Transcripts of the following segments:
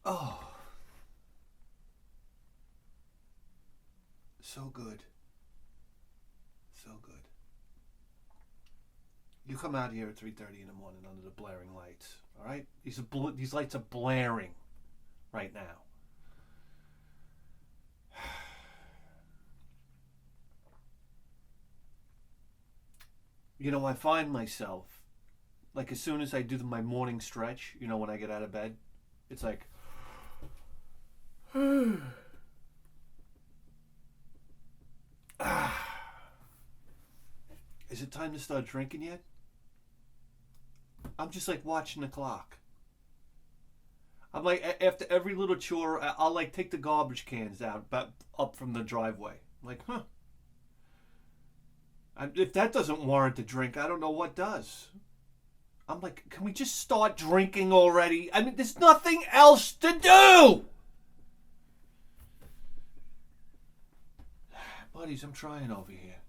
Oh, so good. So good. You come out here at 3:30 in the morning under the blaring lights, all right? These lights are blaring right now. You know, I find myself, like as soon as I do my morning stretch, you know, when I get out of bed, it's like, is it time to start drinking yet? I'm just like watching the clock. I'm like, after every little chore, I'll like take the garbage cans out, up from the driveway. I'm like, huh. If that doesn't warrant a drink, I don't know what does. I'm like, can we just start drinking already? I mean, there's nothing else to do! Buddies, I'm trying over here.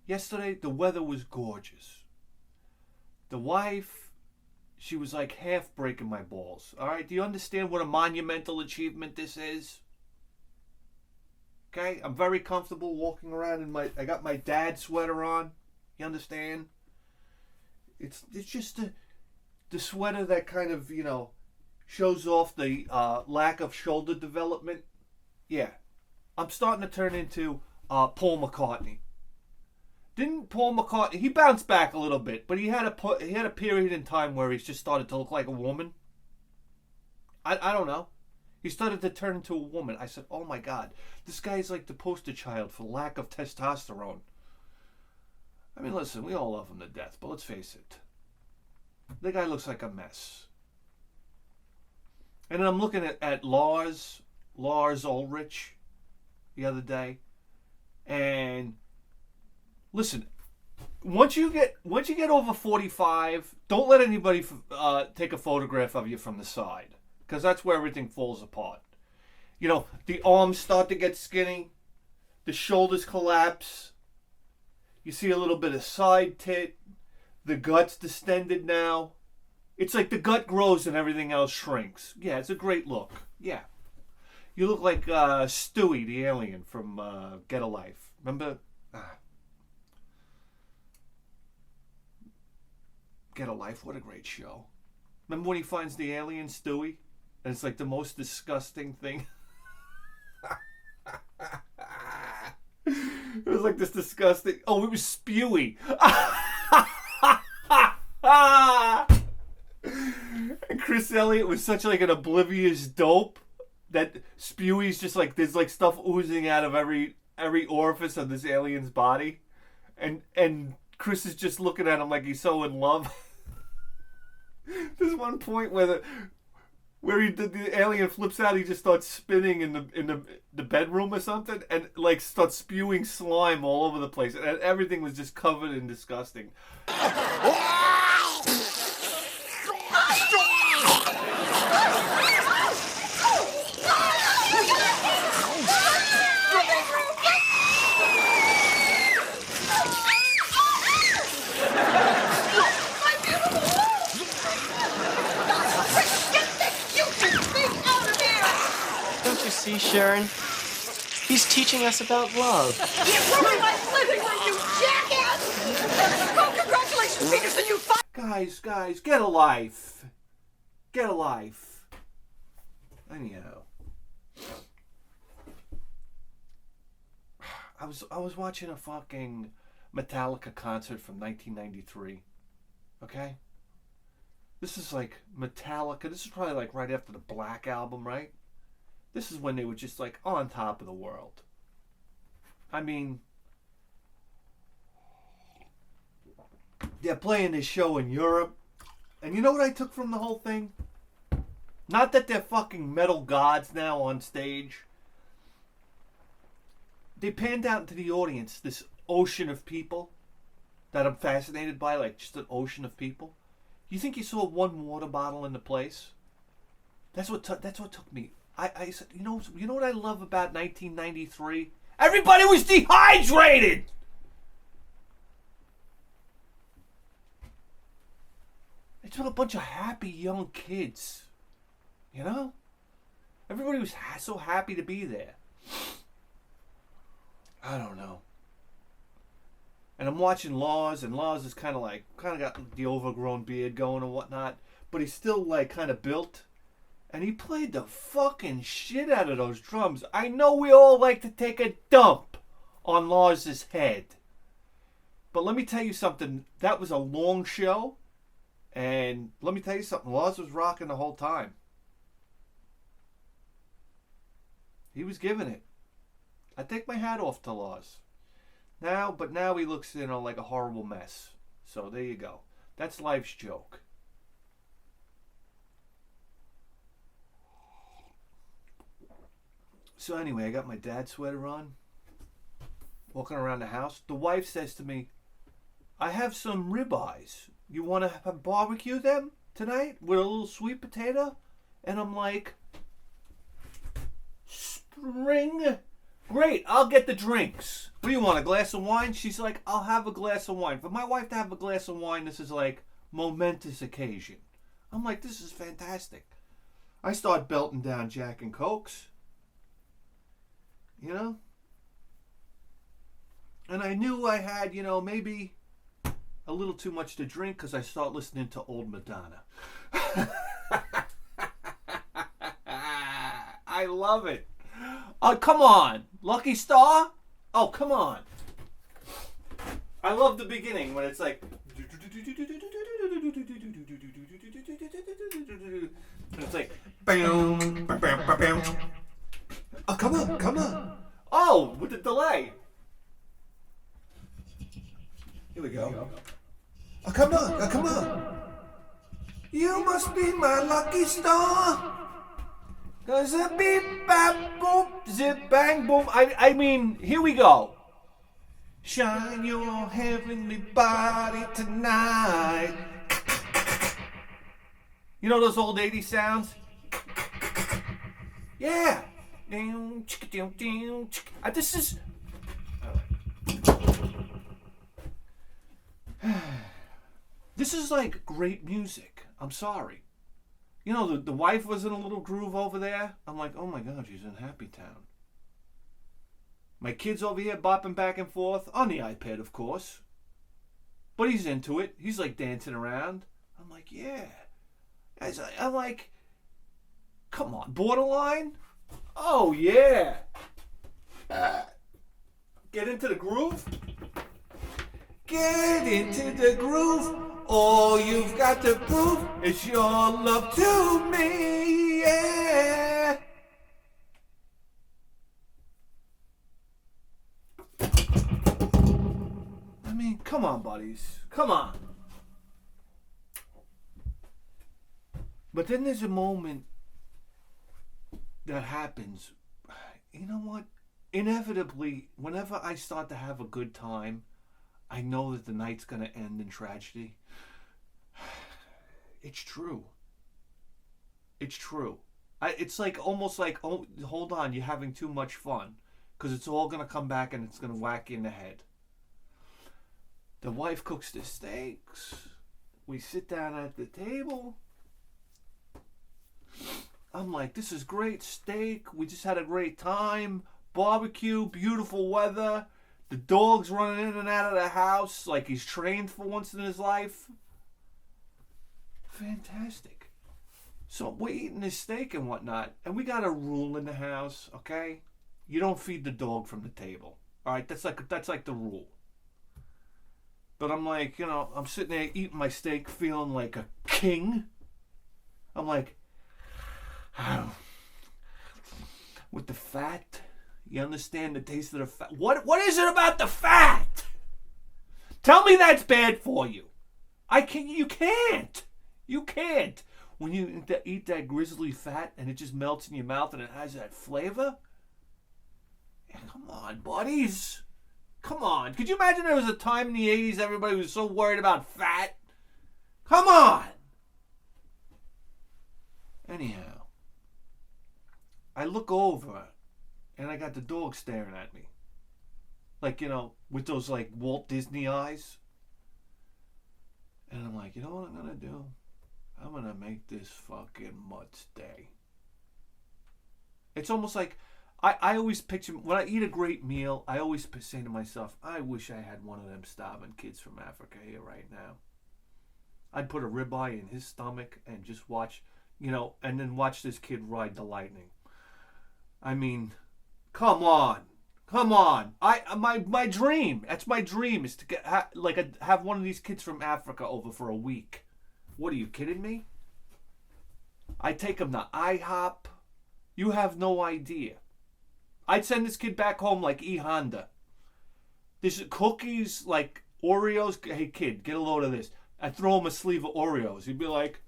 Yesterday, the weather was gorgeous. The wife, she was like half breaking my balls. All right, do you understand what a monumental achievement this is? Okay, I'm very comfortable walking around in I got my dad sweater on. You understand? It's just the sweater that kind of, you know, shows off the lack of shoulder development. Yeah, I'm starting to turn into Paul McCartney. Didn't Paul McCartney? He bounced back a little bit, but he had a period in time where he's just started to look like a woman. I don't know. He started to turn into a woman. I said, oh my God, this guy's like the poster child for lack of testosterone. I mean, listen, we all love him to death, but let's face it. The guy looks like a mess. And then I'm looking at Lars Ulrich the other day. And listen, once you get over 45, don't let anybody take a photograph of you from the side. Because that's where everything falls apart. You know, the arms start to get skinny. The shoulders collapse. You see a little bit of side tit. The gut's distended now. It's like the gut grows and everything else shrinks. Yeah, it's a great look. Yeah. You look like Stewie, the alien from Get a Life. Remember? Get a Life, what a great show. Remember when he finds the alien Stewie? And it's like the most disgusting thing. It was like this disgusting... Oh, it was Spewy. And Chris Elliott was such like an oblivious dope that Spewy's just like... There's like stuff oozing out of every orifice of this alien's body. And Chris is just looking at him like he's so in love. There's one point where the alien flips out, he just starts spinning in the bedroom or something, and like starts spewing slime all over the place, and everything was just covered in disgusting. See, Sharon? He's teaching us about love. You ruined my living room, you jackass! Oh, congratulations, Peterson, you Guys, get a life. Get a life. Anyhow. I was watching a fucking Metallica concert from 1993. Okay? This is like Metallica. This is probably like right after the Black album, right? This is when they were just like on top of the world. I mean, they're playing this show in Europe. And you know what I took from the whole thing? Not that they're fucking metal gods now on stage. They panned out into the audience this ocean of people that I'm fascinated by, like just an ocean of people. You think you saw one water bottle in the place? That's what took me. I said, you know what I love about 1993? Everybody was dehydrated! It's been a bunch of happy young kids You know? Everybody was so happy to be there. I don't know. And I'm watching Laws, and Laws is kind of got the overgrown beard going and whatnot, but he's still like kind of built. And he played the fucking shit out of those drums. I know we all like to take a dump on Laws' head. But let me tell you something. That was a long show. And let me tell you something. Laws was rocking the whole time. He was giving it. I take my hat off to Laws. But now he looks, like a horrible mess. So there you go. That's life's joke. So anyway, I got my dad's sweater on. Walking around the house. The wife says to me, I have some ribeyes. You want to have barbecue them tonight with a little sweet potato? And I'm like, spring? Great, I'll get the drinks. What do you want, a glass of wine? She's like, I'll have a glass of wine. For my wife to have a glass of wine, this is like momentous occasion. I'm like, this is fantastic. I start belting down Jack and Cokes. And I knew I had, maybe a little too much to drink because I start listening to old Madonna. I love it. Oh, come on. Lucky Star? Oh, come on. I love the beginning when it's like... And it's like... Oh, come on, come on. Oh, with the delay. Here we go. Oh, come on, oh, come on. You must be my lucky star. Cause a beep, bap, boop, zip, bang, boom. I mean, here we go. Shine your heavenly body tonight. You know those old 80s sounds? Yeah. This is... This is like great music. I'm sorry. The wife was in a little groove over there. I'm like, oh my God, she's in Happy Town. My kid's over here bopping back and forth on the iPad, of course. But he's into it. He's like dancing around. I'm like, yeah. I'm like, come on, Borderline? Oh, yeah. Get into the groove? Get into the groove. All you've got to prove is your love to me, yeah. I mean, come on, buddies. Come on. But then there's a moment that happens. You know what? Inevitably, whenever I start to have a good time, I know that the night's going to end in tragedy. It's true. It's true. It's like almost like, oh, hold on, you're having too much fun. Because it's all going to come back and it's going to whack you in the head. The wife cooks the steaks. We sit down at the table. I'm like, this is great steak. We just had a great time. Barbecue, beautiful weather. The dog's running in and out of the house like he's trained for once in his life. Fantastic. So we're eating this steak and whatnot, and we got a rule in the house, okay? You don't feed the dog from the table. All right, that's like the rule. But I'm like, I'm sitting there eating my steak, feeling like a king. I'm like, oh, with the fat. You understand the taste of the fat? What is it about the fat? Tell me that's bad for you. You can't. You can't. When you eat that grizzly fat and it just melts in your mouth and it has that flavor. Yeah, come on, buddies. Come on. Could you imagine there was a time in the 80s everybody was so worried about fat? Come on. Anyhow, I look over and I got the dog staring at me. Like, with those, like, Walt Disney eyes. And I'm like, you know what I'm going to do? I'm going to make this fucking mutt's day. It's almost like I always picture when I eat a great meal. I always say to myself, I wish I had one of them starving kids from Africa here right now. I'd put a ribeye in his stomach and just watch, and then watch this kid ride the lightning. I mean, come on. My dream. That's my dream is to get have one of these kids from Africa over for a week. What are you kidding me? I take him to IHOP. You have no idea. I'd send this kid back home like E Honda. There's cookies like Oreos. Hey kid, get a load of this. I'd throw him a sleeve of Oreos. He'd be like,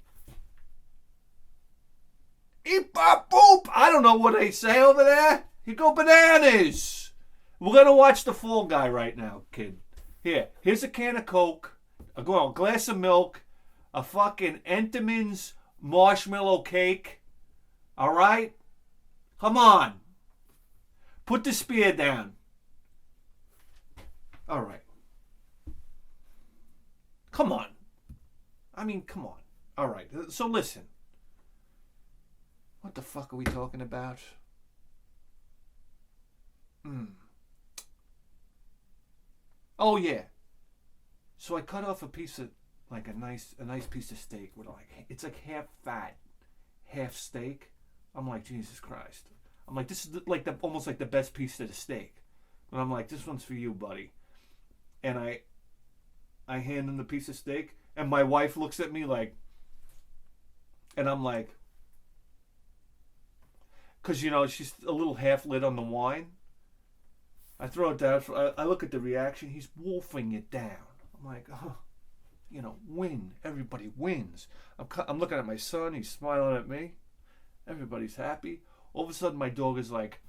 eep bop boop. I don't know what they say over there. You go bananas. We're gonna watch The Fall Guy right now, kid. Here's a can of Coke, a glass of milk, a fucking Entenmann's marshmallow cake. All right, come on. Put the spear down. All right. Come on. I mean, come on. All right. So listen. What the fuck are we talking about? Oh yeah. So I cut off a piece of like a nice piece of steak with it's like half fat, half steak. I'm like, Jesus Christ. I'm like, this is almost like the best piece of the steak. And I'm like, this one's for you, buddy. And I hand him the piece of steak, and my wife looks at me like, and I'm like, because she's a little half lit on the wine. I throw it down. I look at the reaction. He's wolfing it down. I'm like, oh, win. Everybody wins. I'm looking at my son. He's smiling at me. Everybody's happy. All of a sudden, my dog is like,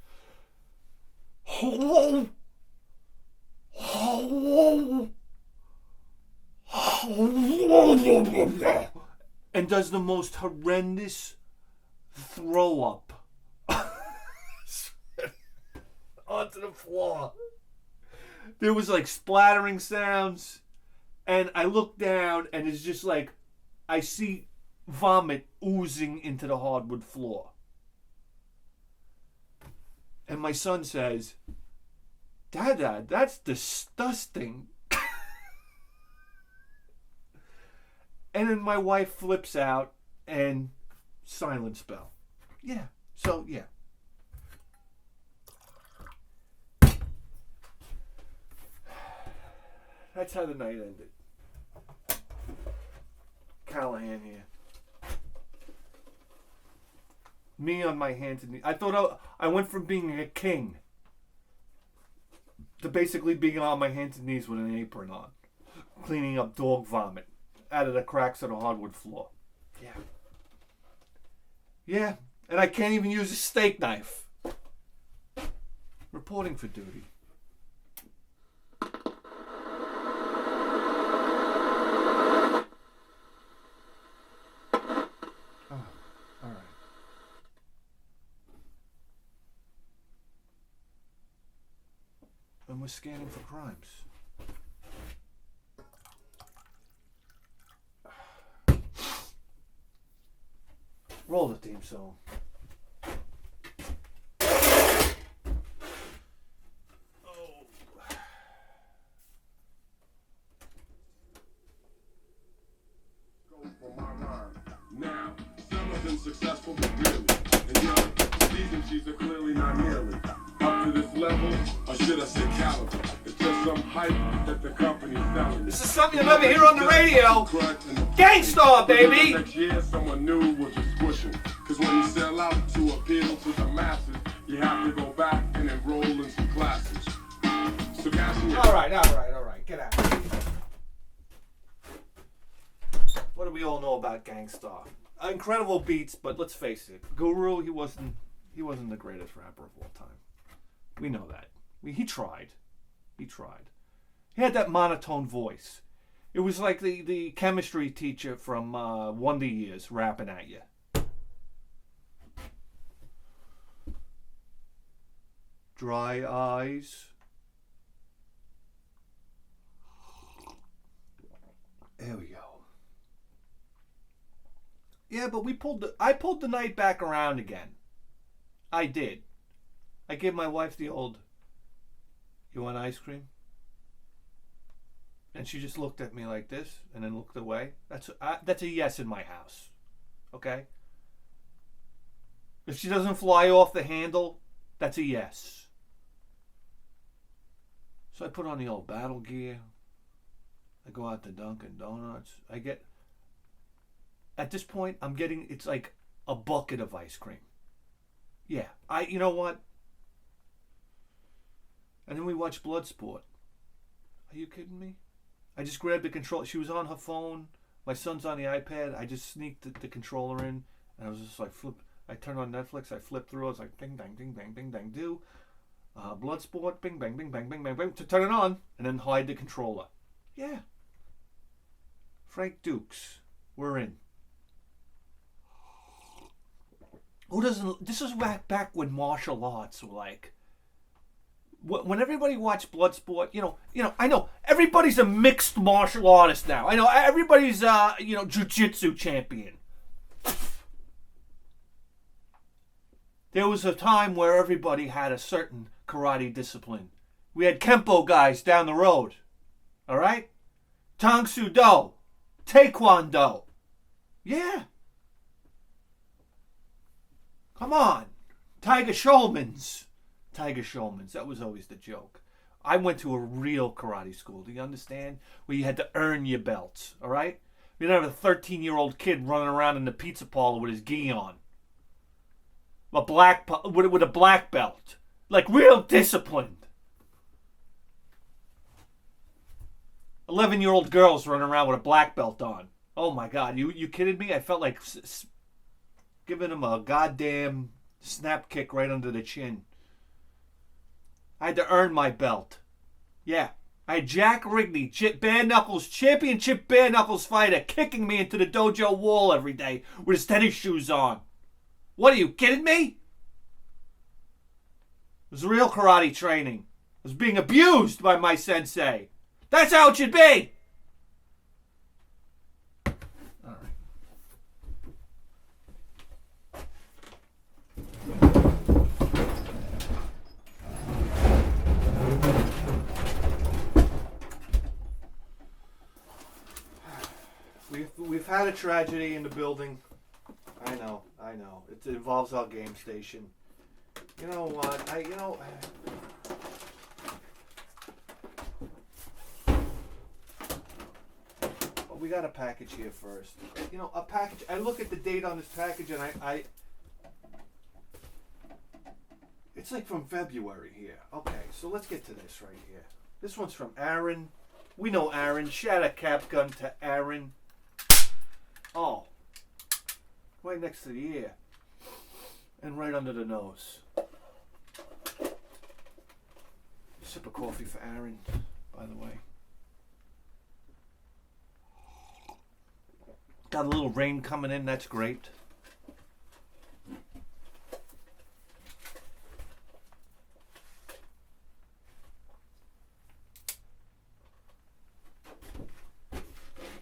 and does the most horrendous throw up onto the floor. There was like splattering sounds, and I look down, and it's just like I see vomit oozing into the hardwood floor. And my son says, Dada, that's disgusting. And then my wife flips out and silent spell. Yeah. So, yeah. That's how the night ended. Callahan here. Me on my hands and knees. I thought I went from being a king to basically being on my hands and knees with an apron on, cleaning up dog vomit out of the cracks of the hardwood floor. Yeah. Yeah, and I can't even use a steak knife. Reporting for duty. And we're scanning for crimes. Roll the theme song. Now, some have been successful, but really, in young season, she's clearly not nearly up to this level, or should I say caliber? It's just some hype that the company's selling. This is something you'll never hear on the radio. Gangstar, baby! Next year, someone new will just squish him. Cause when you sell out to appeal to the masses, you have to go back and enroll in some classes. So all right. Get out. What do we all know about Gangstar? Incredible beats, but let's face it, Guru, he wasn't the greatest rapper of all time. We know that. He tried. He had that monotone voice. It was like the chemistry teacher from Wonder Years rapping at you. Dry eyes. There we go. Yeah, but I pulled the night back around again. I did. I gave my wife the old, "You want ice cream?" And she just looked at me like this and then looked away. That's a yes in my house. Okay? If she doesn't fly off the handle, that's a yes. So I put on the old battle gear. I go out to Dunkin' Donuts. At this point, I'm getting, it's like a bucket of ice cream. Yeah, you know what? And then we watch Bloodsport. Are you kidding me? I just grabbed the controller. She was on her phone. My son's on the iPad. I just sneaked the controller in, and I was just like, flip. I turned on Netflix. I flipped through. I was like, bing, bang, ding, bang, bing, bang, do. Bloodsport, bing, bang, bing, bang, bing, bang, bang, to turn it on, and then hide the controller. Yeah. Frank Dukes. We're in. Who doesn't... This is back when martial arts were like... When everybody watched Bloodsport, you know, I know everybody's a mixed martial artist now. I know everybody's, jiu-jitsu champion. There was a time where everybody had a certain karate discipline. We had Kempo guys down the road. All right? Tang Soo Do. Taekwondo. Yeah. Come on. Tiger Showmans. That was always the joke. I went to a real karate school. Do you understand? Where you had to earn your belts. All right? You didn't have a 13-year-old kid running around in the pizza parlor with his gi on. With a black belt. Like real disciplined. 11-year-old girls running around with a black belt on. Oh my God. You kidding me? I felt like giving him a goddamn snap kick right under the chin. I had to earn my belt. Yeah. I had Jack Rigney, championship bare knuckles fighter, kicking me into the dojo wall every day with his tennis shoes on. What are you kidding me? It was real karate training. I was being abused by my sensei. That's how it should be. All right. We've had a tragedy in the building. I know. It involves our game station. You know what? We got a package here first. A package. I look at the date on this package and I it's like from February here. Okay, so let's get to this right here. This one's from Aaron. We know Aaron. Shout out Capcom to Aaron. Oh. Right next to the ear. And right under the nose. Sip of coffee for Aaron, by the way. Got a little rain coming in, that's great.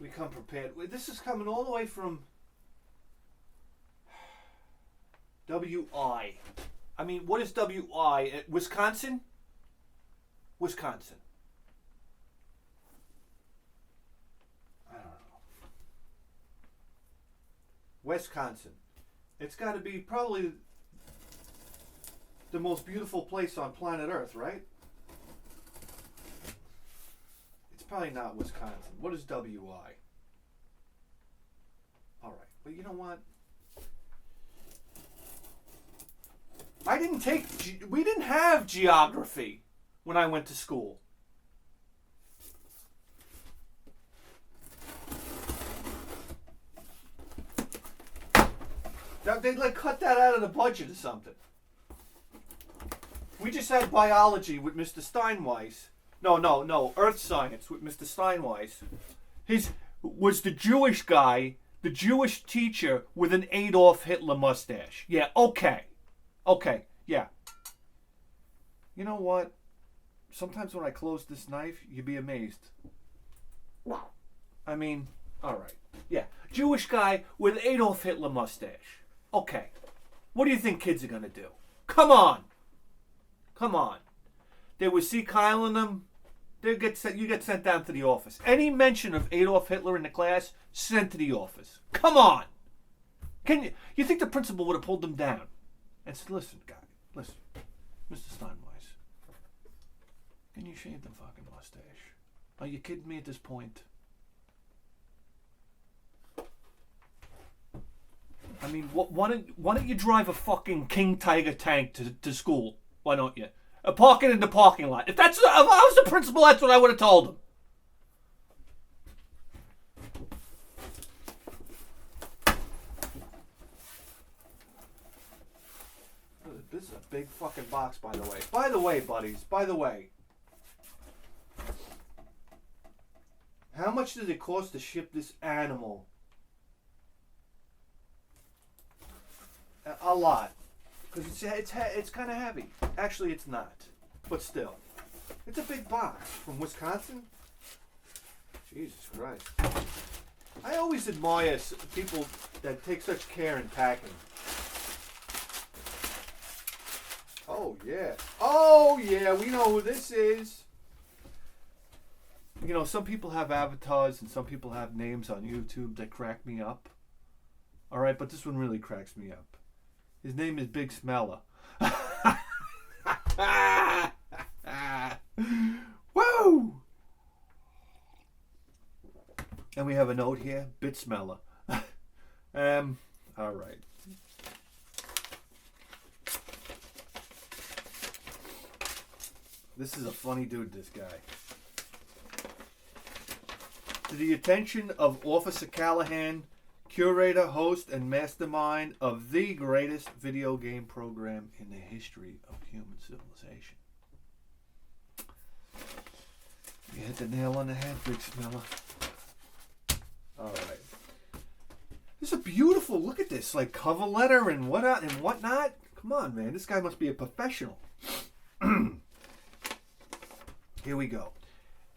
We come prepared. This is coming all the way from WI. I mean, what is WI? Wisconsin? Wisconsin. I don't know. Wisconsin. It's got to be probably the most beautiful place on planet Earth, right? It's probably not Wisconsin. What is WI? All right. But you know what? We didn't have geography when I went to school. They'd like cut that out of the budget or something. We just had biology with Mr. Steinweiss. No, earth science with Mr. Steinweiss. His was the Jewish guy, the Jewish teacher with an Adolf Hitler mustache. Yeah, okay, yeah. You know what? Sometimes when I close this knife, you'd be amazed. I mean, all right. Yeah, Jewish guy with Adolf Hitler mustache. Okay. What do you think kids are going to do? Come on. Come on. They would see Kyle and them. You get sent down to the office. Any mention of Adolf Hitler in the class, sent to the office. Come on. You think the principal would have pulled them down and said, listen, guy, listen, Mr. Steinweiss, can you shave the fucking mustache? Are you kidding me at this point? I mean, why don't you drive a fucking King Tiger tank to school? Why don't you? Park it in the parking lot. If I was the principal, that's what I would have told him. This is a big fucking box, by the way. By the way, buddies, by the way. How much does it cost to ship this animal? A lot. Because it's kind of heavy. Actually, it's not. But still. It's a big box. From Wisconsin? Jesus Christ. I always admire people that take such care in packing. Oh, yeah. Oh, yeah. We know who this is. You know, some people have avatars and some people have names on YouTube that crack me up. Alright, but this one really cracks me up. His name is Big Smeller. Woo! And we have a note here, Bit Smeller. Alright. This is a funny dude, this guy. To the attention of Officer Callahan, curator, host, and mastermind of the greatest video game program in the history of human civilization. You hit the nail on the head, Big Smeller. Alright. This is a beautiful, look at this, like cover letter and whatnot. Come on, man, this guy must be a professional. Here we go.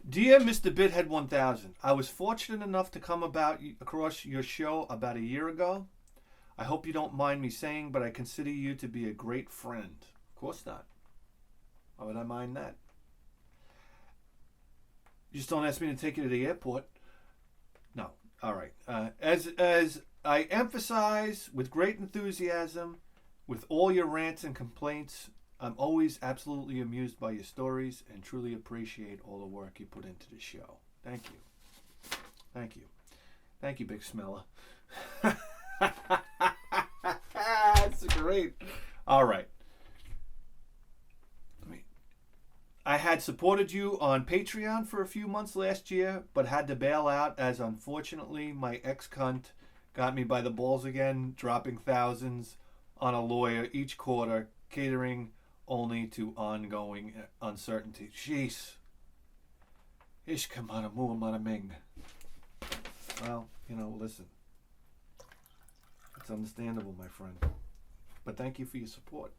Dear Mr. Bithead 1000, I was fortunate enough to come across your show about a year ago. I hope you don't mind me saying, but I consider you to be a great friend. Of course not. Why would I mind that? You just don't ask me to take you to the airport. No. All right. As I emphasize with great enthusiasm, with all your rants and complaints, I'm always absolutely amused by your stories and truly appreciate all the work you put into the show. Thank you. Thank you. Thank you, Big Smeller. That's great. All right. I had supported you on Patreon for a few months last year, but had to bail out as unfortunately my ex-cunt got me by the balls again, dropping thousands on a lawyer each quarter, catering only to ongoing uncertainty. Jeez. Ishkamana muamana ming. Well, you know, listen. It's understandable, my friend. But thank you for your support.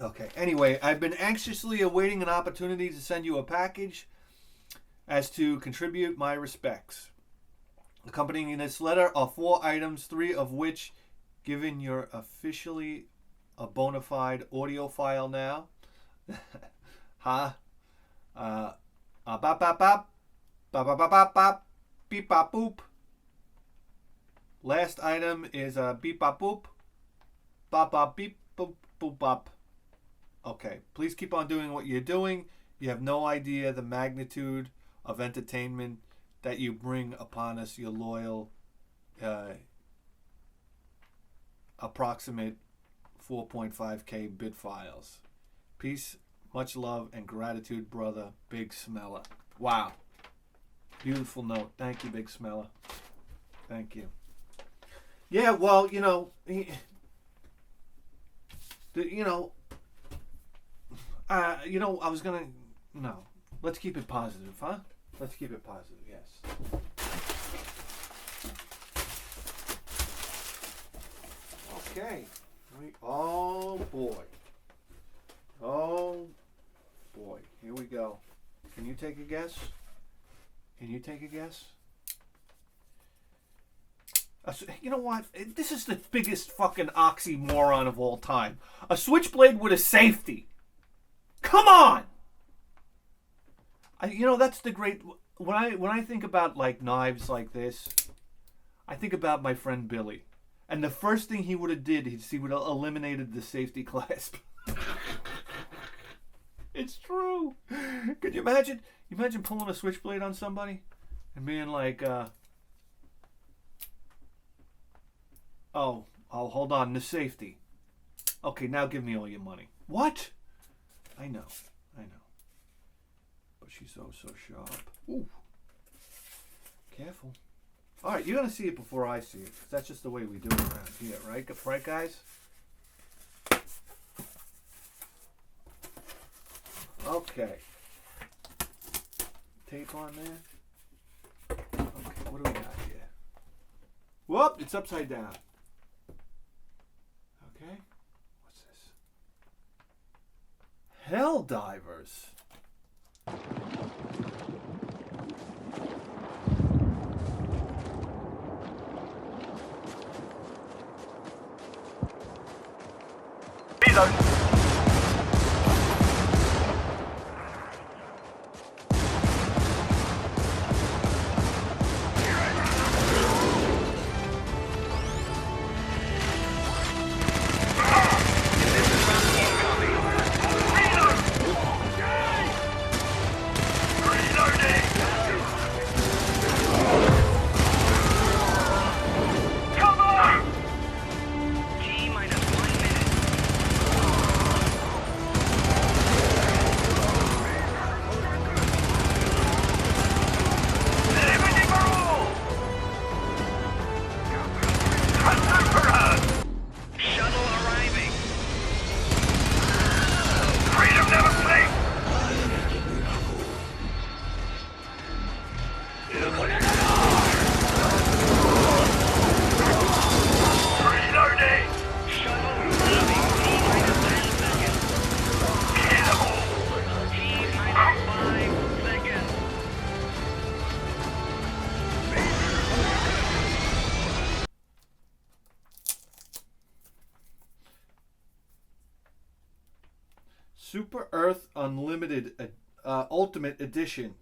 Okay, anyway, I've been anxiously awaiting an opportunity to send you a package as to contribute my respects. Accompanying this letter are 4 items, 3 of which given you're officially a bona fide audiophile now. Ha. Bop bop bop. Bop bop bop bop. Beep bop boop. Last item is beep bop boop. Bop bop beep boop boop bop. Okay, please keep on doing what you're doing. You have no idea the magnitude of entertainment that you bring upon us, your loyal approximate 4.5k bit files. Peace, much love, and gratitude, brother, Big Smeller. Wow. Beautiful note. Thank you, Big Smeller. Thank you. Yeah, well, you know, I was gonna, no. Let's keep it positive, huh? Let's keep it positive, yes. Okay. Oh boy. Oh boy. Here we go. Can you take a guess? Can you take a guess? You know what? This is the biggest fucking oxymoron of all time. A switchblade with a safety. Come on! That's the great... When I think about, like, knives like this, I think about my friend Billy. And the first thing he would have did is he would have eliminated the safety clasp. It's true. Could you imagine? You imagine pulling a switchblade on somebody and being like, oh, hold on, the safety. Okay, now give me all your money. What? I know. But she's so sharp. Ooh. Careful. All right, you're going to see it before I see it. 'Cause that's just the way we do it around here, right? Right, guys? Okay. Tape on there. Okay, what do we got here? Whoop, it's upside down. Okay. What's this? Helldivers. Super Earth Unlimited Ultimate Edition.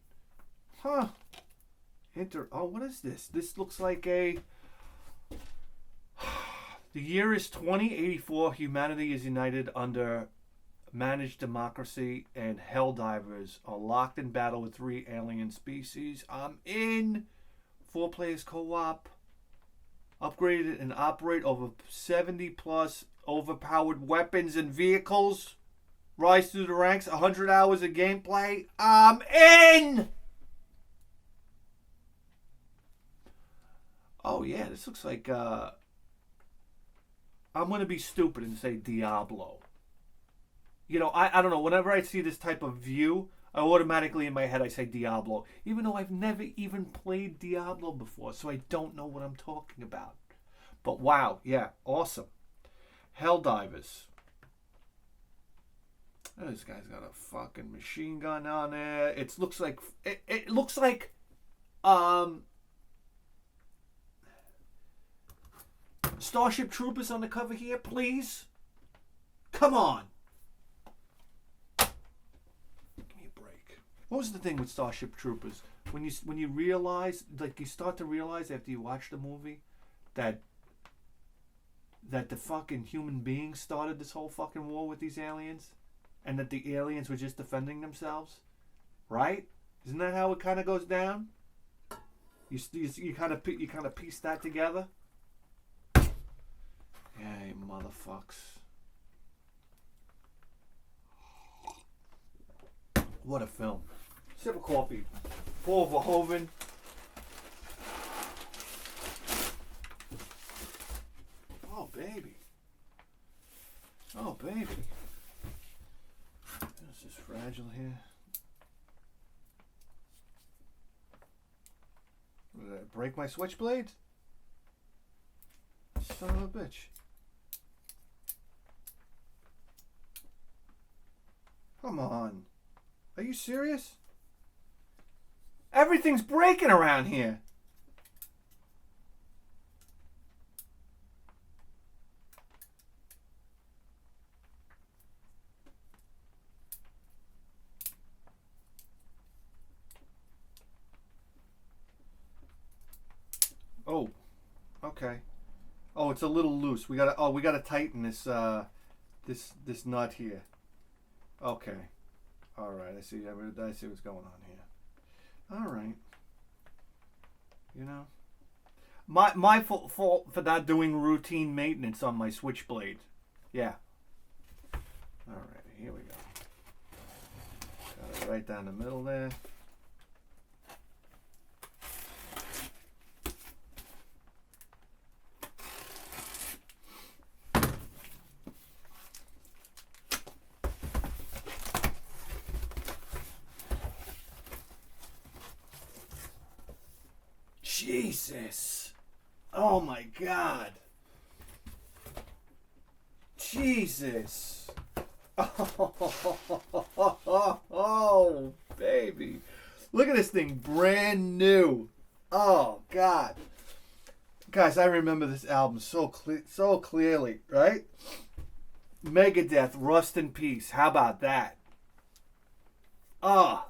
Huh. Oh, what is this? This looks like a... The year is 2084. Humanity is united under managed democracy, and Helldivers are locked in battle with 3 alien species. I'm in. 4 players co-op. Upgraded and operate over 70 plus overpowered weapons and vehicles. Rise through the ranks, 100 hours of gameplay. I'm in! Oh yeah, this looks like, I'm going to be stupid and say Diablo. You know, I don't know, whenever I see this type of view, I automatically in my head I say Diablo. Even though I've never even played Diablo before, so I don't know what I'm talking about. But wow, yeah, awesome. Helldivers. This guy's got a fucking machine gun on there. It looks like Starship Troopers on the cover here, please. Come on. Give me a break. What was the thing with Starship Troopers? When you realize, like, you start to realize after you watch the movie that the fucking human beings started this whole fucking war with these aliens? And that the aliens were just defending themselves, right? Isn't that how it kind of goes down? You kind of piece that together. Yeah, you motherfucks. What a film! Sip of coffee. Paul Verhoeven. Oh baby. Oh baby. This is fragile here. Did I break my switchblade? Son of a bitch. Come on. Are you serious? Everything's breaking around here. Okay. Oh, it's a little loose. We gotta tighten this this nut here. Okay. All right. I see what's going on here. All right. You know, my fault for not doing routine maintenance on my Switchblade. Yeah. All right. Here we go. Got it right down the middle there. Jesus. Oh my God. Jesus. Oh, baby. Look at this thing, brand new. Oh God. Guys, I remember this album so clearly, right? Megadeth, Rust in Peace. How about that? Oh.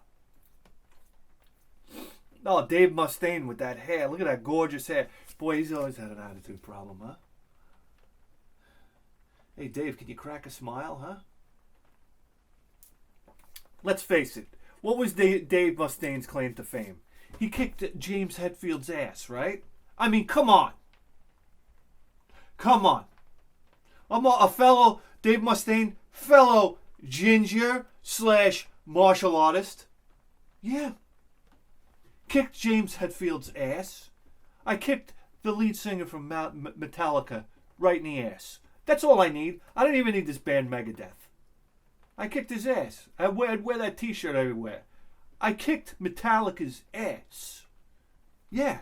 Oh, Dave Mustaine with that hair. Look at that gorgeous hair. Boy, he's always had an attitude problem, huh? Hey, Dave, can you crack a smile, huh? Let's face it. What was Dave Mustaine's claim to fame? He kicked James Hetfield's ass, right? I mean, come on. Come on. I'm a fellow Dave Mustaine, fellow ginger / martial artist. Yeah. Kicked James Hetfield's ass. I kicked the lead singer from Metallica right in the ass. That's all I need. I don't even need this band Megadeth. I kicked his ass. I'd wear that t-shirt everywhere. I kicked Metallica's ass. Yeah.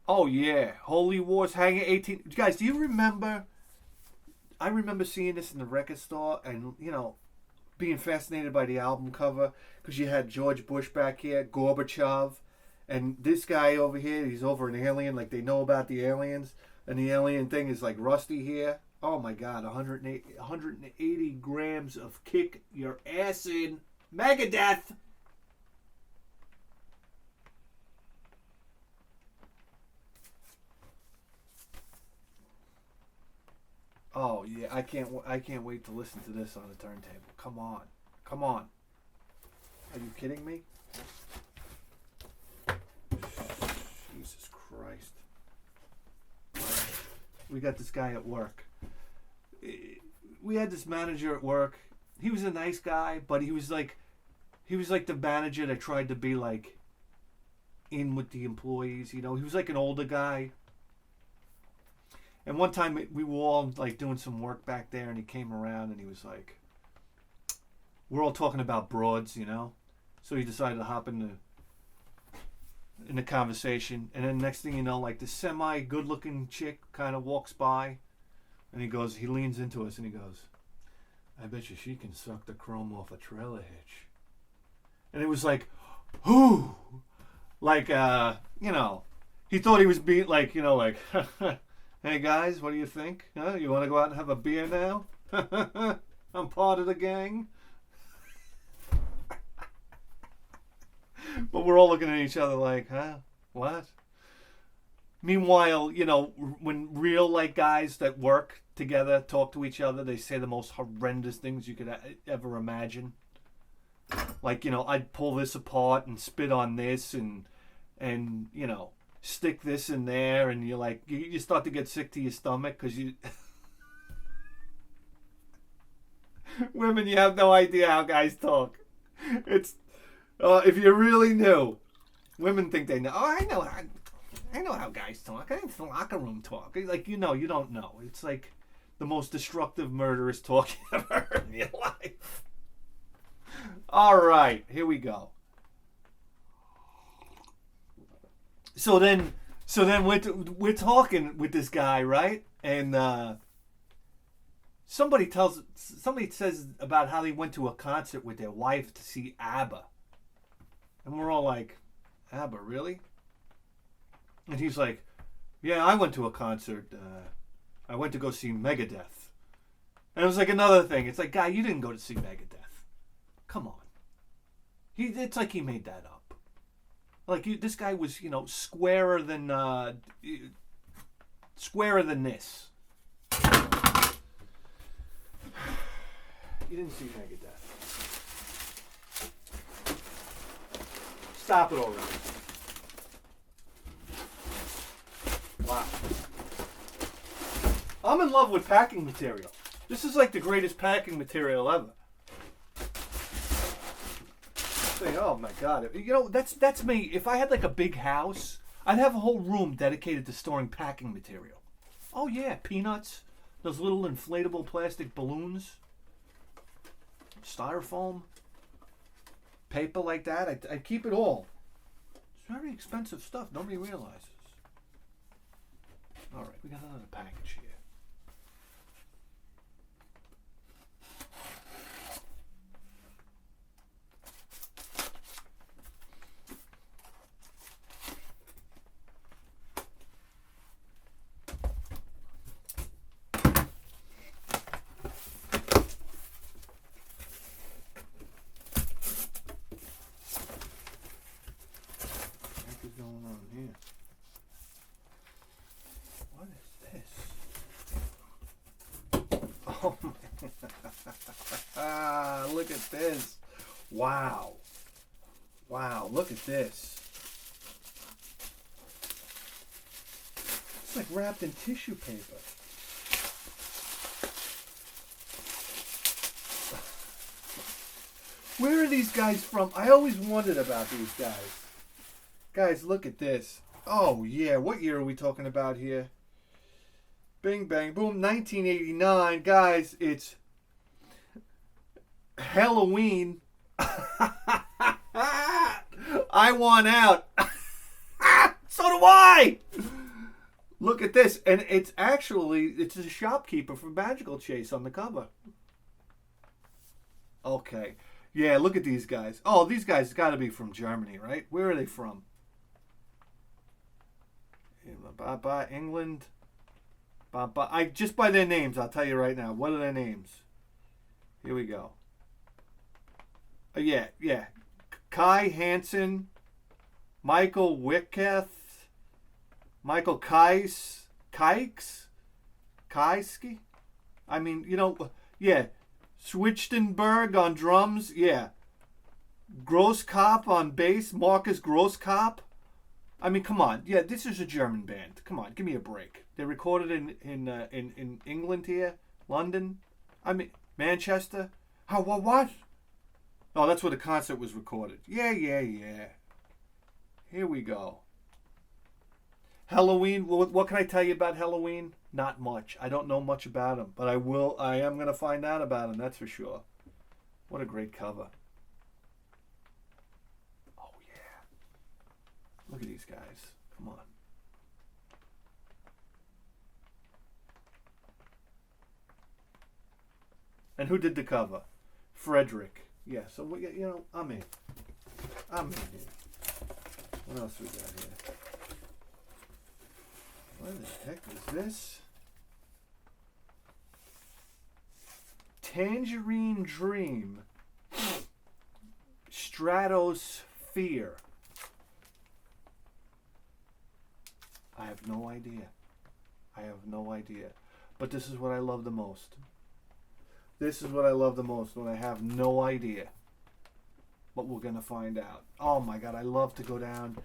Oh, yeah. Holy Wars, Hangar 18. Guys, do you remember? I remember seeing this in the record store and, you know, being fascinated by the album cover because you had George Bush back here, Gorbachev, and this guy over here, he's over an alien, like they know about the aliens, and the alien thing is like Rusty here. Oh my God, 180 grams of kick your ass in Megadeth. Oh yeah, I can't wait to listen to this on the turntable. Come on. Come on. Are you kidding me? Jesus Christ. We got this guy at work. We had this manager at work. He was a nice guy, but he was like the manager that tried to be like in with the employees, you know. He was like an older guy. And one time we were all like doing some work back there, and he came around and he was like, we're all talking about broads, you know. So he decided to hop in the conversation, and then next thing you know, like the semi good looking chick kind of walks by, and he leans into us and he goes, I bet you she can suck the chrome off a trailer hitch. And it was like, whoo, like you know, he thought he was being like, you know, like hey guys, what do you think? Huh? You want to go out and have a beer now? I'm part of the gang. But we're all looking at each other like, huh? What? Meanwhile, you know, when real like guys that work together talk to each other, they say the most horrendous things you could ever imagine. Like, you know, I'd pull this apart and spit on this and you know, stick this in there, and you're like, you start to get sick to your stomach because you women, you have no idea how guys talk. It's if you really knew, women think they know. Oh, I know how guys talk. I think it's the locker room talk. Like, you know, you don't know. It's like the most destructive, murderous talk you ever heard in your life. All right, here we go. So then we're talking with this guy, right? And somebody says about how they went to a concert with their wife to see ABBA. And we're all like, ABBA, really? And he's like, yeah, I went to a concert. I went to go see Megadeth. And it was like another thing. It's like, guy, you didn't go to see Megadeth. Come on. It's like he made that up. Like, this guy was, you know, squarer than squarer than this. You didn't see Megadeth. Stop it already. Wow. I'm in love with packing material. This is like the greatest packing material ever. Oh my god. You know, that's me. If I had like a big house, I'd have a whole room dedicated to storing packing material. Oh yeah, peanuts, those little inflatable plastic balloons, styrofoam, paper like that. I keep it all. It's very expensive stuff. Nobody realizes. All right, we got another package here. Going on here? What is this? Oh my look at this. Wow. Wow, look at this. It's like wrapped in tissue paper. Where are these guys from? I always wondered about these guys. Guys, look at this. Oh, yeah. What year are we talking about here? Bing, bang, boom. 1989. Guys, it's Helloween. I want out. So do I. Look at this. And it's a shopkeeper from Magical Chase on the cover. Okay. Yeah, look at these guys. Oh, these guys got to be from Germany, right? Where are they from? England. Just by their names, I'll tell you right now. What are their names? Here we go. Yeah. Kai Hansen, Michael Wicketh, Michael Keiski. I mean, you know, yeah. Schwichtenberg on drums, yeah. Grosskopf on bass, Marcus Grosskopf. I mean, come on. Yeah, this is a German band. Come on, give me a break. They recorded in England here, London. I mean, Manchester. How? What? Oh, that's where the concert was recorded. Yeah. Here we go. Helloween. What can I tell you about Helloween? Not much. I don't know much about them, but I am going to find out about them. That's for sure. What a great cover. Look at these guys. Come on. And who did the cover? Frederick. Yeah, so, you know, I'm in. Here. What else we got here? What the heck is this? Tangerine Dream. Stratosphere. I have no idea. But this is what I love the most. When I have no idea. But we're going to find out. Oh my God, I love to go down,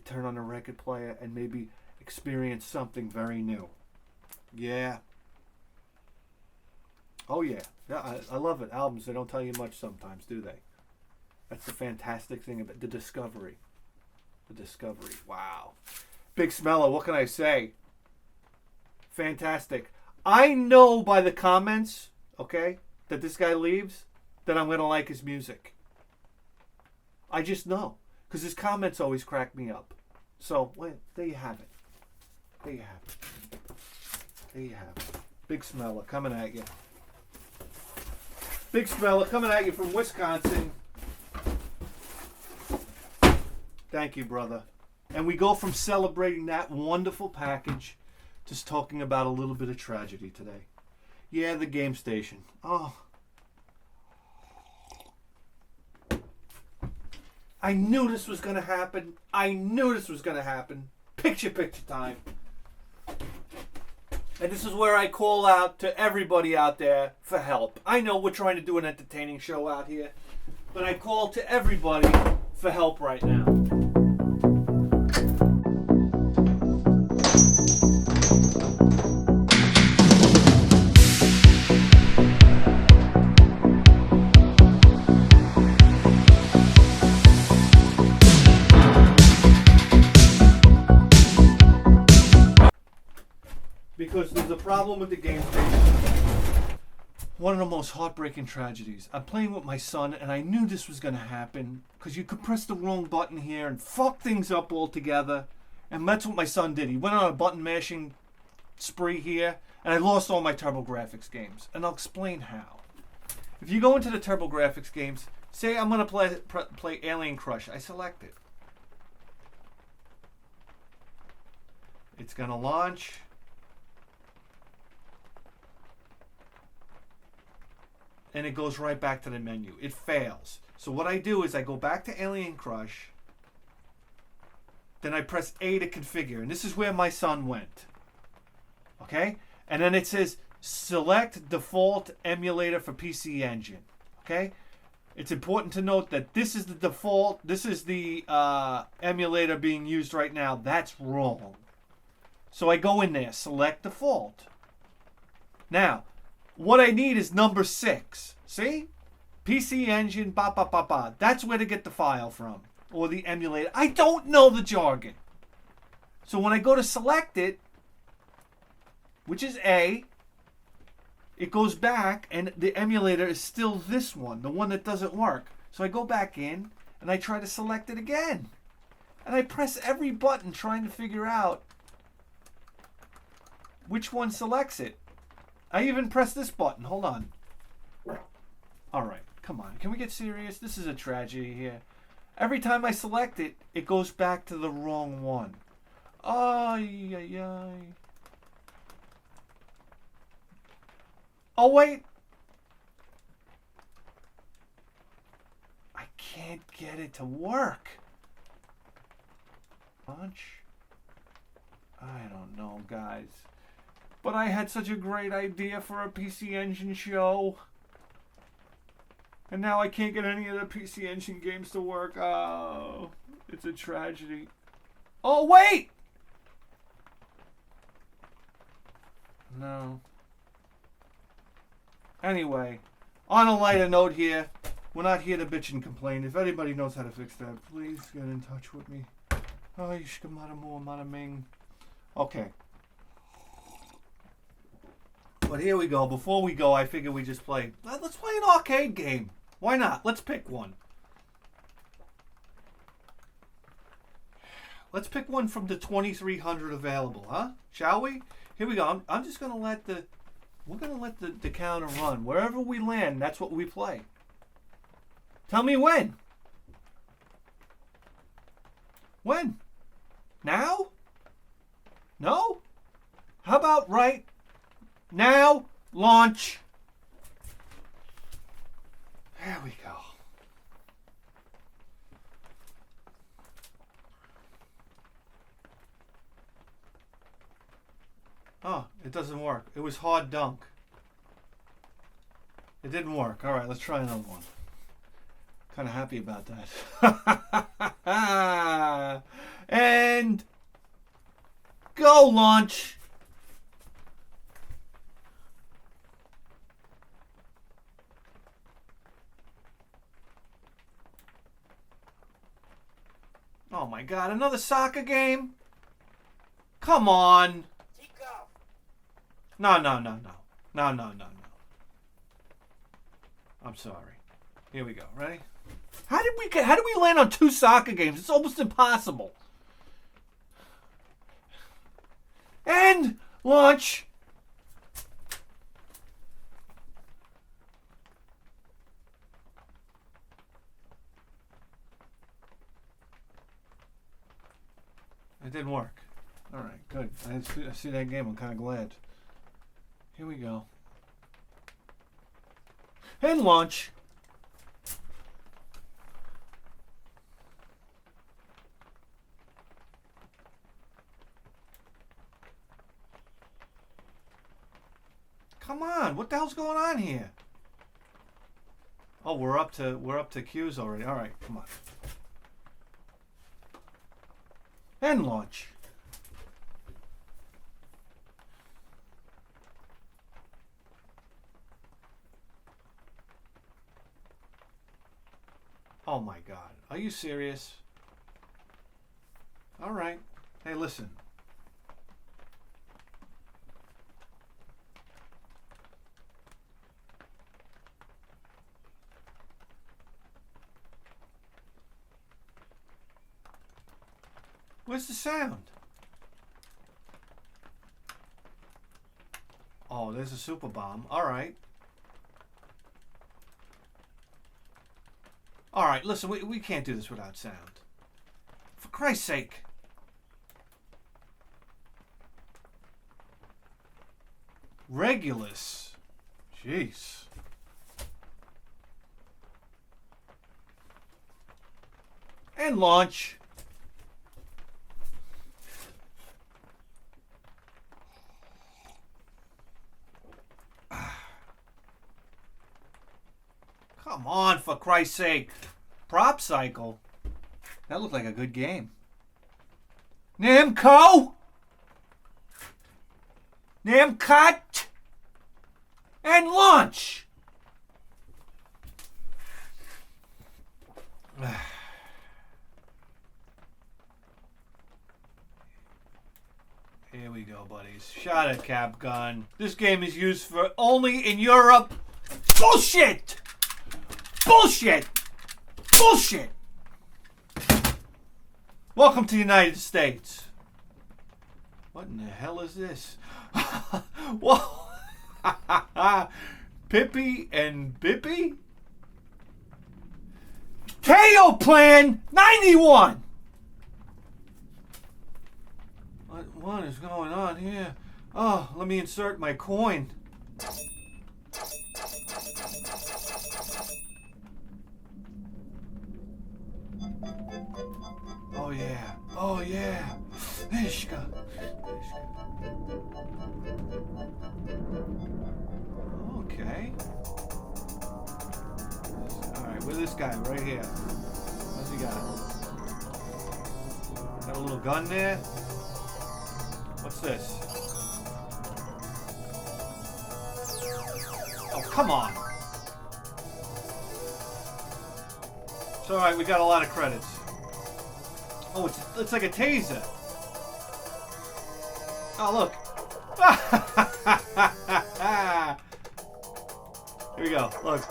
turn on a record player, and maybe experience something very new. Yeah. Oh yeah. Yeah, I love it. Albums, they don't tell you much sometimes, do they? That's the fantastic thing about the discovery. Wow. Big Smeller, what can I say? Fantastic. I know by the comments, okay, that this guy leaves, that I'm going to like his music. I just know. Because his comments always crack me up. So, well, there you have it. Big Smeller coming at you. Big Smeller coming at you from Wisconsin. Thank you, brother. And we go from celebrating that wonderful package to talking about a little bit of tragedy today. Yeah, the game station. Oh. I knew this was going to happen. Picture time. And this is where I call out to everybody out there for help. I know we're trying to do an entertaining show out here, but I call to everybody for help right now. Because there's a problem with the game station. One of the most heartbreaking tragedies. I'm playing with my son and I knew this was going to happen because you could press the wrong button here and fuck things up altogether. And that's what my son did. He went on a button mashing spree here and I lost all my TurboGrafx games. And I'll explain how. If you go into the TurboGrafx games, say I'm going to play Alien Crush. I select it. It's going to launch. And it goes right back to the menu. It fails. So what I do is I go back to Alien Crush. Then I press A to configure. And this is where my son went. Okay? And then it says select default emulator for PC Engine. Okay? It's important to note that this is the default. This is the emulator being used right now. That's wrong. So I go in there, select default. Now, what I need is number 6. See? PC Engine, ba ba ba ba. That's where to get the file from. Or the emulator. I don't know the jargon. So when I go to select it, which is A, it goes back and the emulator is still this one. The one that doesn't work. So I go back in and I try to select it again. And I press every button trying to figure out which one selects it. I even press this button. Hold on. All right. Come on. Can we get serious? This is a tragedy here. Every time I select it, it goes back to the wrong one. Ay, ay, ay. Oh, wait. I can't get it to work. Launch? I don't know, guys. But I had such a great idea for a PC Engine show. And now I can't get any of the PC Engine games to work. Oh, it's a tragedy. Oh, wait! No. Anyway, on a lighter note here, we're not here to bitch and complain. If anybody knows how to fix that, please get in touch with me. Oh, you should come out of more, out of Ming. Okay. But here we go. Before we go, I figure we just play. Let's play an arcade game. Why not? Let's pick one. Let's pick one from the 2,300 available, huh? Shall we? Here we go. I'm just gonna let the. We're gonna let the counter run. Wherever we land, that's what we play. Tell me when. When? Now? No? How about right now? Launch. There we go. Oh, it doesn't work. It was hard dunk. It didn't work. All right, let's try another one. Kind of happy about that. And go launch. Oh my God, another soccer game? Come on. No. No. I'm sorry. Here we go. Ready? How did we land on 2 soccer games? It's almost impossible. And launch. It didn't work. All right, good. I see that game. I'm kind of glad. Here we go. And launch. Come on, what the hell's going on here? Oh, we're up to Q's already. All right, come on. And launch. Oh my God, are you serious? All right. Hey, listen. Where's the sound? Oh, there's a super bomb. All right. All right, listen, we can't do this without sound. For Christ's sake. Regulus. Jeez. And launch. Come on, for Christ's sake. Prop cycle. That looked like a good game. Namco! Namcut! And launch! Here we go, buddies. Shot at Capcom. This game is used for only in Europe. Bullshit! Bullshit! Bullshit! Welcome to the United States. What in the hell is this? Whoa! Pippi and Bippy? KO Plan 91! What is going on here? Oh, let me insert my coin. Oh yeah. Oh yeah. Ishka. Okay. Alright, where's this guy? Right here. What's he got? Got a little gun there? What's this? Oh, come on. It's alright, we got a lot of credits. Oh, it's like a taser. Oh, look. Here we go. Look.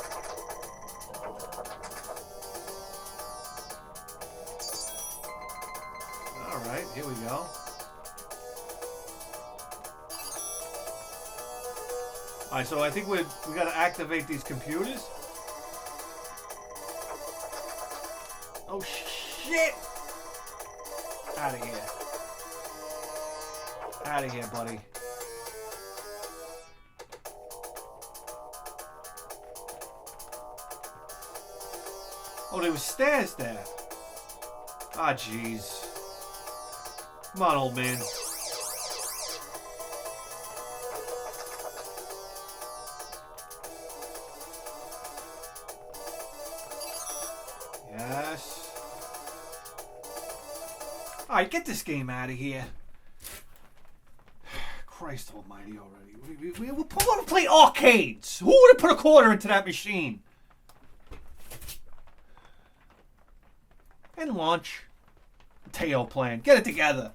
All right, here we go. All right, so I think we got to activate these computers. Oh shit! Out of here. Out of here, buddy. Oh, there was stairs there. Ah, jeez. Come on, old man. Yes. Alright, get this game out of here. Christ almighty already. We want to play arcades. Who would have put a quarter into that machine? And launch. Tail plan. Get it together.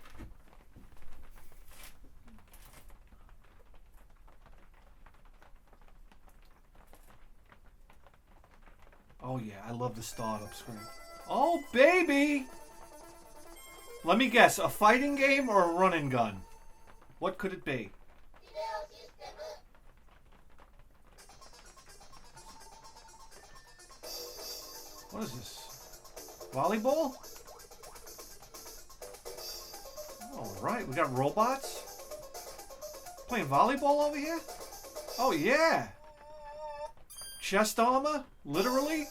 Oh yeah, I love the startup screen. Oh baby! Let me guess, a fighting game or a run and gun? What could it be? What is this? Volleyball? Alright, we got robots? Playing volleyball over here? Oh yeah! Chest armor? Literally?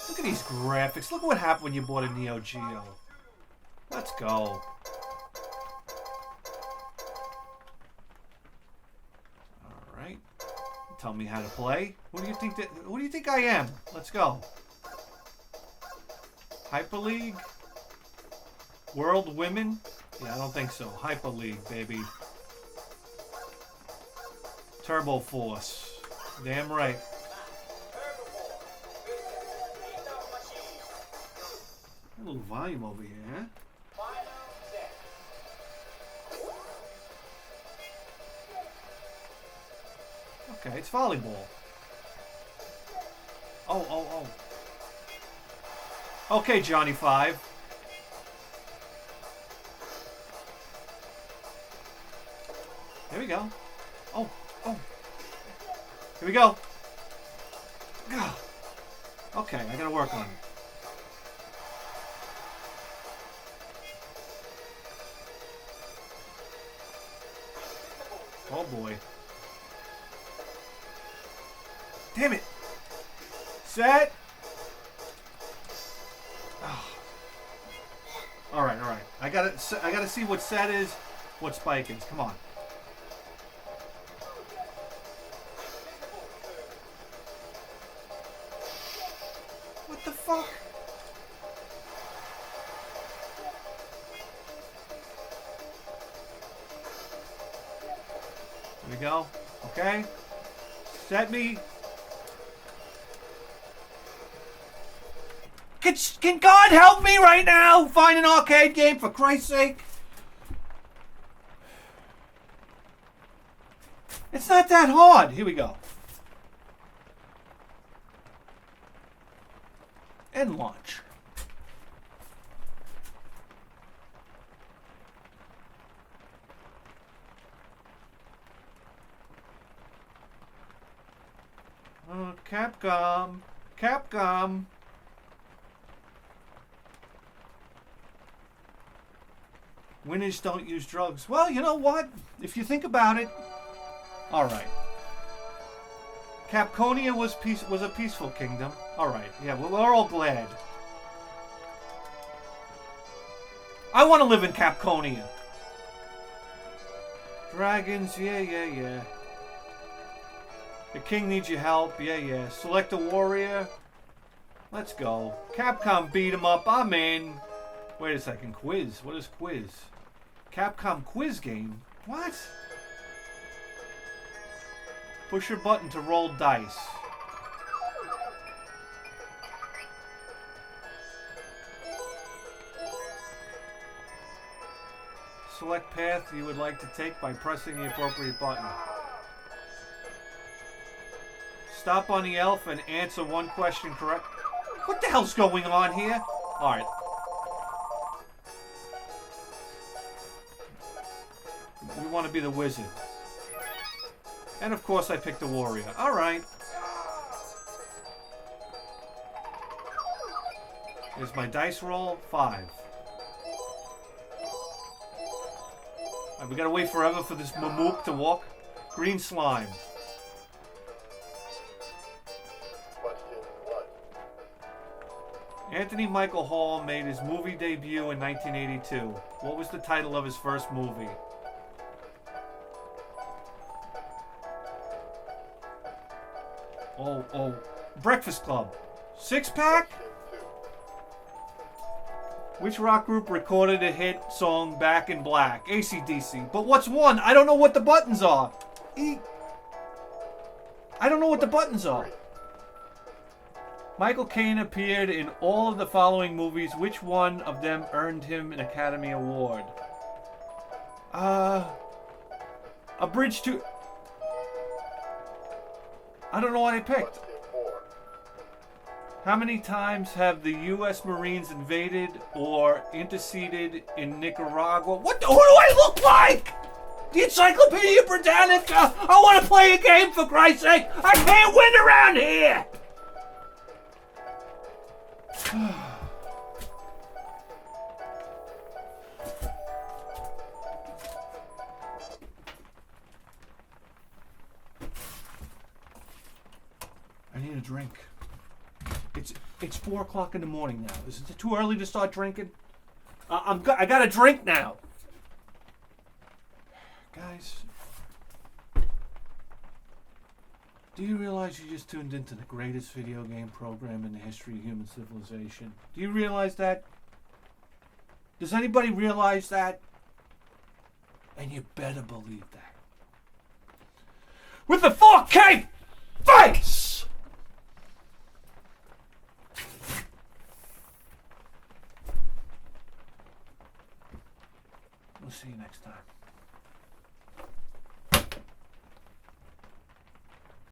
Look at these graphics. Look what happened when you bought a Neo Geo. Let's go. tell me how to play. What do you think what do you think I am? Let's go. Hyper League? World Women? Yeah, I don't think so. Hyper League, baby. Turbo Force. Damn right. A little volume over here, huh? Okay, it's volleyball. Oh. Okay, Johnny 5. Here we go. Oh. Here we go. Okay, I gotta work on it. Oh boy. Damn it. Set. Oh. All right. I gotta see what set is, what spike is. Come on. What the fuck? Here we go. Okay. Set me. Can God help me right now? Find an arcade game, for Christ's sake. It's not that hard. Here we go. And launch. Oh, Capcom. Winners don't use drugs. Well, you know what? If you think about it, all right. Capconia was a peaceful kingdom. All right, yeah, we're all glad. I want to live in Capconia. Dragons, yeah. The king needs your help, yeah. Select a warrior. Let's go. Capcom beat him up. I'm in. Wait a second. Quiz. What is quiz? Capcom quiz game? What? Push your button to roll dice. Select path you would like to take by pressing the appropriate button. Stop on the elf and answer one question correct. What the hell's going on here? Alright. We want to be the wizard. And of course I picked the warrior. Alright. Here's my dice roll. 5. Alright, we gotta wait forever for this mamook to walk. Green slime. Anthony Michael Hall made his movie debut in 1982. What was the title of his first movie? Oh, Breakfast Club. Six Pack? Which rock group recorded a hit song Back in Black? AC/DC. But what's one? I don't know what the buttons are. I don't know what the buttons are. Michael Caine appeared in all of the following movies. Which one of them earned him an Academy Award? A Bridge to... I don't know what I picked. How many times have the U.S. Marines invaded or interceded in Nicaragua? Who do I look like? The Encyclopedia Britannica? I want to play a game, for Christ's sake. I can't win around here. I need a drink. It's 4 o'clock in the morning now. Is it too early to start drinking? I got a drink now. Guys. Do you realize you just tuned into the greatest video game program in the history of human civilization? Do you realize that? Does anybody realize that? And you better believe that. With the 4K face! We'll see you next time.